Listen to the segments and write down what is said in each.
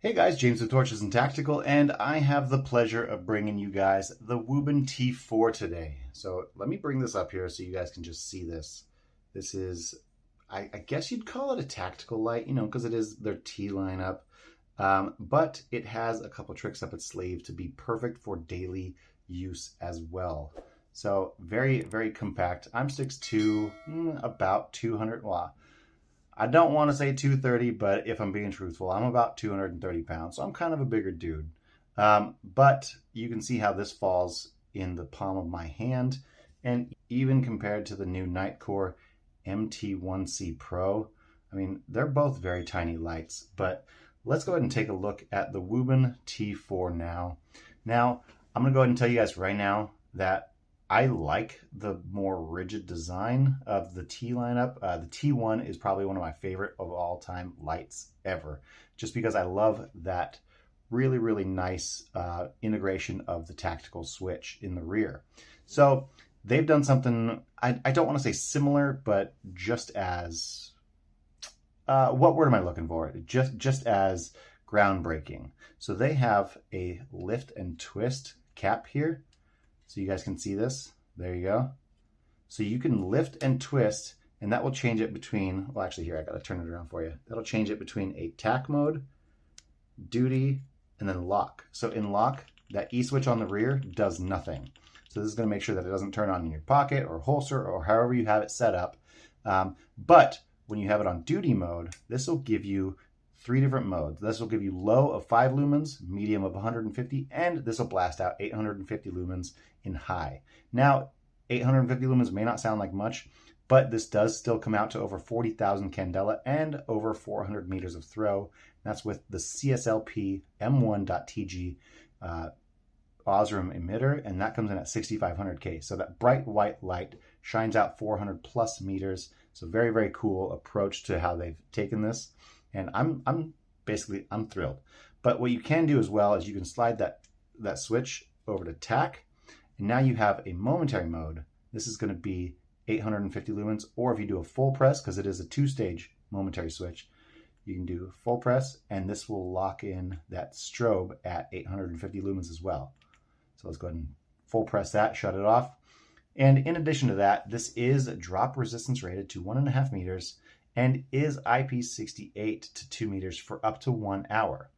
Hey guys, James with Torches and Tactical, and I have the pleasure of bringing you guys the Wuben T4 today. So let me bring this up here so you guys can just see this. This is, I guess you'd call it a tactical light, because it is their T lineup. But it has a couple tricks up its sleeve to be perfect for daily use as well. So very, very compact. I'm 6'2", about 200 watts. I don't want to say 230, but if I'm being truthful, I'm about 230 pounds. So I'm kind of a bigger dude. But you can see how this falls in the palm of my hand. And even compared to the new Nightcore MT1C Pro, I mean, they're both very tiny lights. But let's go ahead and take a look at the Wuben T4 now. Now, I'm going to go ahead and tell you guys right now that I like the more rigid design of the T lineup. The T1 is probably one of my favorite of all time lights ever, just because I love that really, really nice integration of the tactical switch in the rear. So they've done something, I don't want to say similar, but just as, what word am I looking for? Just as groundbreaking. So they have a lift and twist cap here. So you guys can see this. There you go. So you can lift and twist, and that will change it between, well, actually here, I got to turn it around for you. That'll change it between a tack mode, duty, and then lock. So in lock, that E switch on the rear does nothing. So this is going to make sure that it doesn't turn on in your pocket or holster or however you have it set up. But when you have it on duty mode, this will give you 3 different modes. This will give you low of 5 lumens, medium of 150, and this will blast out 850 lumens in high. Now, 850 lumens may not sound like much, but this does still come out to over 40,000 candela and over 400 meters of throw. That's with the CSLP M1.TG Osram emitter, and that comes in at 6500K. So that bright white light shines out 400 plus meters. So very, very cool approach to how they've taken this. And I'm thrilled. But what you can do as well is you can slide that switch over to tack, and now you have a momentary mode. This is going to be 850 lumens, or if you do a full press, because it is a 2-stage momentary switch, you can do full press, and this will lock in that strobe at 850 lumens as well. So let's go ahead and full press that, shut it off. And in addition to that, this is drop resistance rated to 1.5 meters and is IP68 to 2 meters for up to 1 hour.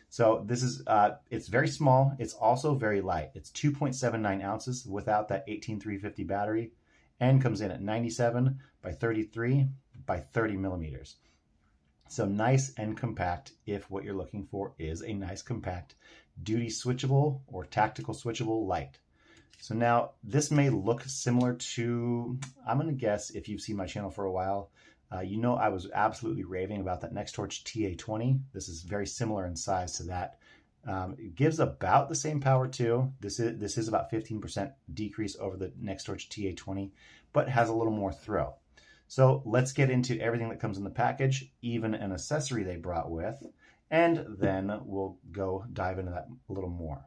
So this is, it's very small. It's also very light. It's 2.79 ounces without that 18350 battery, and comes in at 97 by 33 by 30 millimeters. So nice and compact if what you're looking for is a nice compact duty switchable or tactical switchable light. So now this may look similar to, I'm going to guess if you've seen my channel for a while, you know I was absolutely raving about that Nextorch TA20. This is very similar in size to that. It gives about the same power too. This is about 15% decrease over the Nextorch TA20, but has a little more throw. So let's get into everything that comes in the package, even an accessory they brought with, and then we'll go dive into that a little more.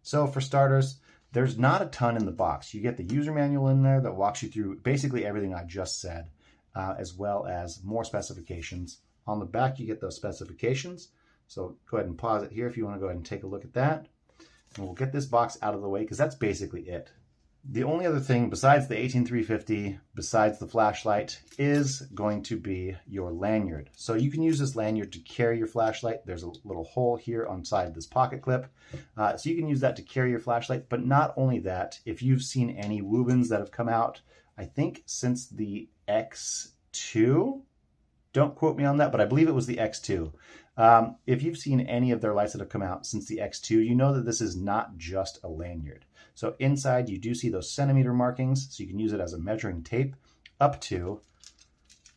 So for starters, there's not a ton in the box. You get the user manual in there that walks you through basically everything I just said. As well as more specifications. On the back, you get those specifications. So go ahead and pause it here if you want to go ahead and take a look at that. And we'll get this box out of the way because that's basically it. The only other thing besides the 18350, besides the flashlight, is going to be your lanyard. So you can use this lanyard to carry your flashlight. There's a little hole here on side this pocket clip. So you can use that to carry your flashlight. But not only that, if you've seen any Wubens that have come out, I think since the X2, don't quote me on that, but I believe it was the X2. If you've seen any of their lights that have come out since the X2, you know that this is not just a lanyard. So inside you do see those centimeter markings, so you can use it as a measuring tape up to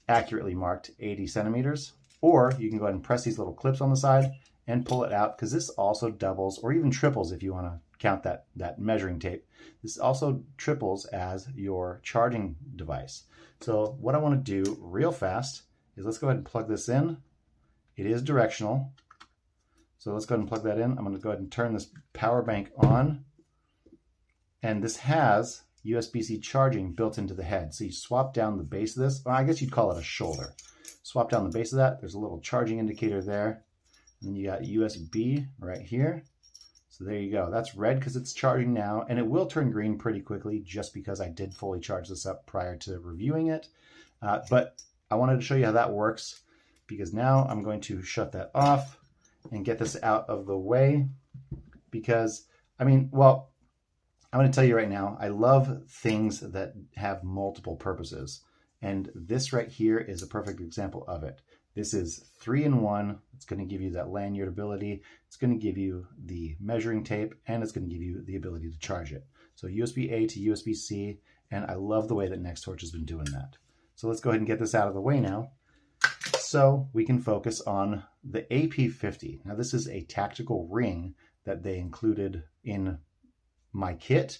accurately marked 80 centimeters, or you can go ahead and press these little clips on the side and pull it out, because this also doubles or even triples if you want to count that measuring tape. This also triples as your charging device. So what I want to do real fast is let's go ahead and plug this in. It is directional. So let's go ahead and plug that in. I'm going to go ahead and turn this power bank on. And this has USB-C charging built into the head. So you swap down the base of this. Well, I guess you'd call it a shoulder. Swap down the base of that. There's a little charging indicator there. And you got USB right here. So there you go. That's red because it's charging now, and it will turn green pretty quickly just because I did fully charge this up prior to reviewing it. But I wanted to show you how that works because now I'm going to shut that off and get this out of the way because, I mean, well, I'm going to tell you right now, I love things that have multiple purposes. And this right here is a perfect example of it. This is 3-in-1. It's going to give you that lanyard ability. It's going to give you the measuring tape, and it's going to give you the ability to charge it. So USB-A to USB-C, and I love the way that NextTorch has been doing that. So let's go ahead and get this out of the way now so we can focus on the AP50. Now this is a tactical ring that they included in my kit,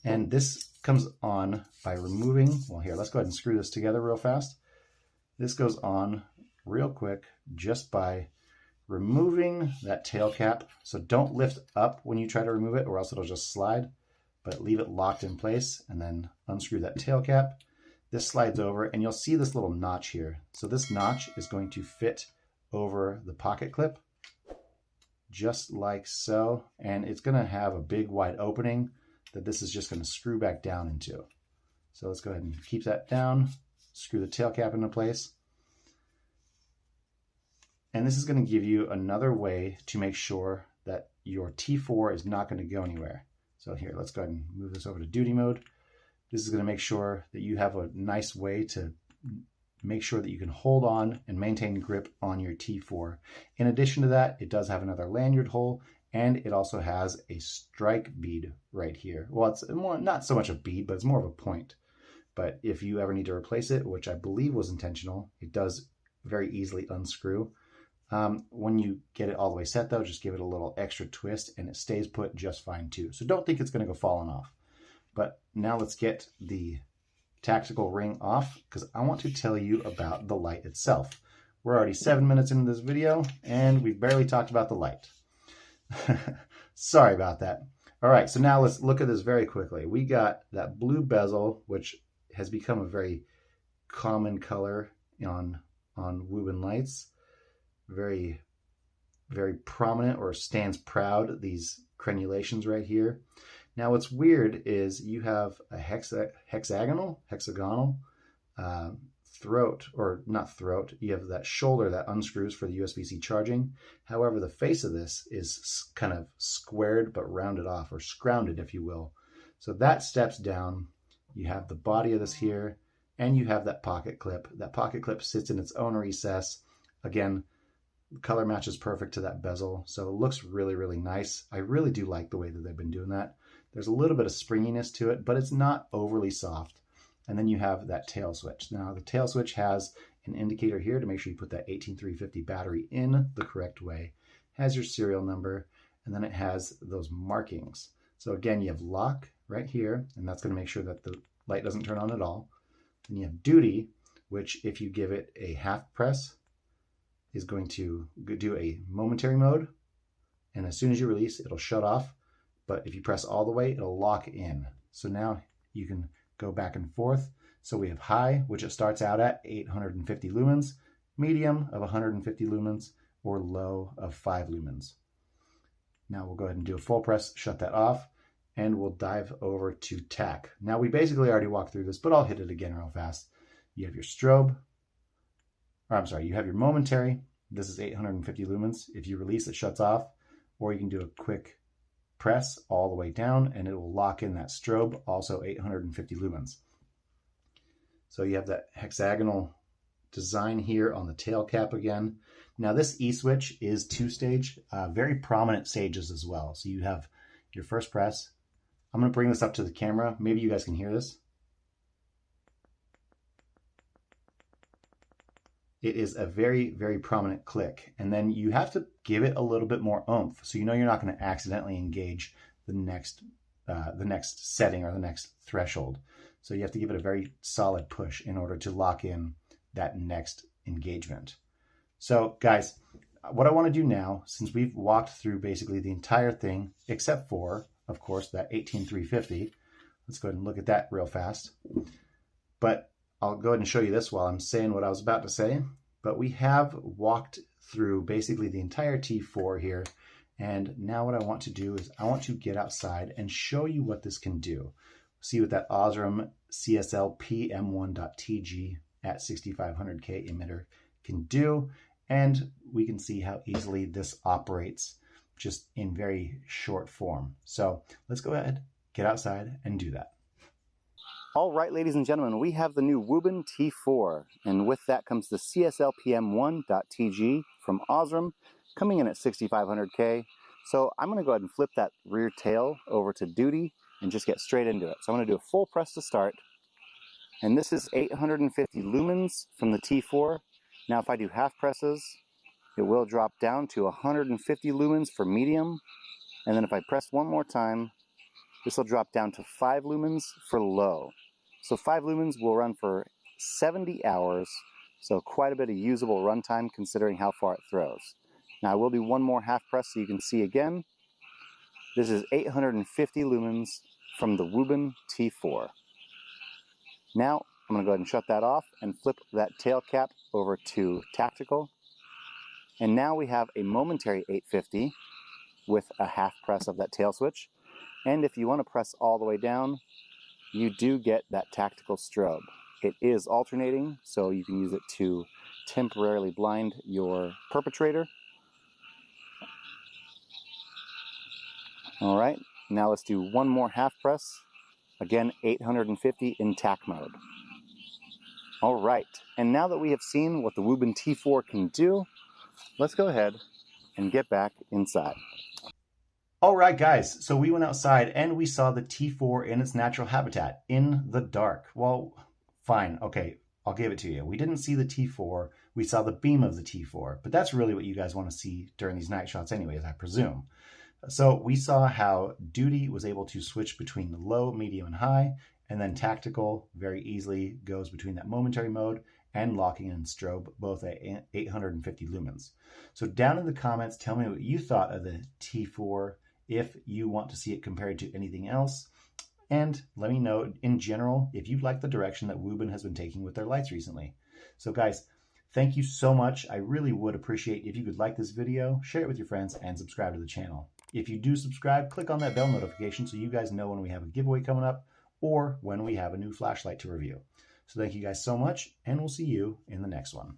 and this comes on by removing, well here, let's go ahead and screw this together real fast. This goes on real quick just by removing that tail cap. So don't lift up when you try to remove it or else it'll just slide, but leave it locked in place and then unscrew that tail cap. This slides over and you'll see this little notch here. So this notch is going to fit over the pocket clip just like so, and it's going to have a big wide opening that this is just going to screw back down into. So let's go ahead and keep that down, screw the tail cap into place. And this is going to give you another way to make sure that your T4 is not going to go anywhere. So here, let's go ahead and move this over to duty mode. This is going to make sure that you have a nice way to make sure that you can hold on and maintain grip on your T4. In addition to that, it does have another lanyard hole, and it also has a strike bead right here. Well, it's more, not so much a bead, but it's more of a point. But if you ever need to replace it, which I believe was intentional, it does very easily unscrew. When you get it all the way set though, just give it a little extra twist and it stays put just fine too. So don't think it's going to go falling off. But now let's get the tactical ring off because I want to tell you about the light itself. We're already 7 minutes into this video and we've barely talked about the light. Sorry about that. All right, so now let's look at this very quickly. We got that blue bezel, which has become a very common color on Wuben lights. Very, very prominent, or stands proud, these crenulations right here. Now what's weird is you have a hexagonal throat, or not throat, you have that shoulder that unscrews for the USB-C charging. However, the face of this is kind of squared but rounded off, or scrounded if you will. So that steps down. You have the body of this here, and you have that pocket clip. That pocket clip sits in its own recess. Again, the color matches perfect to that bezel, so it looks really, really nice. I really do like the way that they've been doing that. There's a little bit of springiness to it, but it's not overly soft. And then you have that tail switch. Now the tail switch has an indicator here to make sure you put that 18350 battery in the correct way. It has your serial number, and then it has those markings. So again, you have lock right here, and that's going to make sure that the light doesn't turn on at all. Then you have duty, which if you give it a half press, is going to do a momentary mode, and as soon as you release, it'll shut off. But if you press all the way, it'll lock in. So now you can go back and forth. So we have high, which it starts out at 850 lumens, medium of 150 lumens, or low of 5 lumens. Now we'll go ahead and do a full press, shut that off, and we'll dive over to tac. Now we basically already walked through this, but I'll hit it again real fast. You have your strobe, or I'm sorry, you have your momentary. This is 850 lumens. If you release, it shuts off, or you can do a quick press all the way down and it will lock in that strobe, also 850 lumens. So you have that hexagonal design here on the tail cap again. Now this E-switch is 2-stage, very prominent stages as well. So you have your first press. I'm going to bring this up to the camera. Maybe you guys can hear this. It is a very, very prominent click. And then you have to give it a little bit more oomph. So you know you're not going to accidentally engage the next setting or the next threshold. So you have to give it a very solid push in order to lock in that next engagement. So guys, what I want to do now, since we've walked through basically the entire thing, except for, of course, that 18350, let's go ahead and look at that real fast. But I'll go ahead and show you this while I'm saying what I was about to say. But we have walked through basically the entire T4 here. And now what I want to do is I want to get outside and show you what this can do. See what that Osram CSL PM1.TG at 6500K emitter can do. And we can see how easily this operates just in very short form. So let's go ahead, get outside and do that. All right, ladies and gentlemen, we have the new Wuben T4, and with that comes the CSL PM1.TG from Osram, coming in at 6500K. So I'm going to go ahead and flip that rear tail over to duty and just get straight into it. So I'm going to do a full press to start, and this is 850 lumens from the T4. Now if I do half presses, it will drop down to 150 lumens for medium, and then if I press one more time, this will drop down to 5 lumens for low. So 5 lumens will run for 70 hours, so quite a bit of usable runtime considering how far it throws. Now I will do one more half press so you can see again. This is 850 lumens from the Wuben T4. Now I'm going to go ahead and shut that off and flip that tail cap over to tactical. And now we have a momentary 850 with a half press of that tail switch. And if you want to press all the way down, you do get that tactical strobe. It is alternating, so you can use it to temporarily blind your perpetrator. All right, now let's do one more half press. Again, 850 in tac mode. All right, and now that we have seen what the Wuben T4 can do, let's go ahead and get back inside. All right, guys, so we went outside and we saw the T4 in its natural habitat, in the dark. Well, fine, okay, I'll give it to you. We didn't see the T4, we saw the beam of the T4, but that's really what you guys want to see during these night shots anyways, I presume. So we saw how duty was able to switch between low, medium, and high, and then tactical very easily goes between that momentary mode and locking in strobe, both at 850 lumens. So down in the comments, tell me what you thought of the T4, if you want to see it compared to anything else, and let me know in general if you like the direction that Wuben has been taking with their lights recently. So guys, thank you so much. I really would appreciate if you could like this video, share it with your friends, and subscribe to the channel. If you do subscribe, click on that bell notification so you guys know when we have a giveaway coming up or when we have a new flashlight to review. So thank you guys so much, and we'll see you in the next one.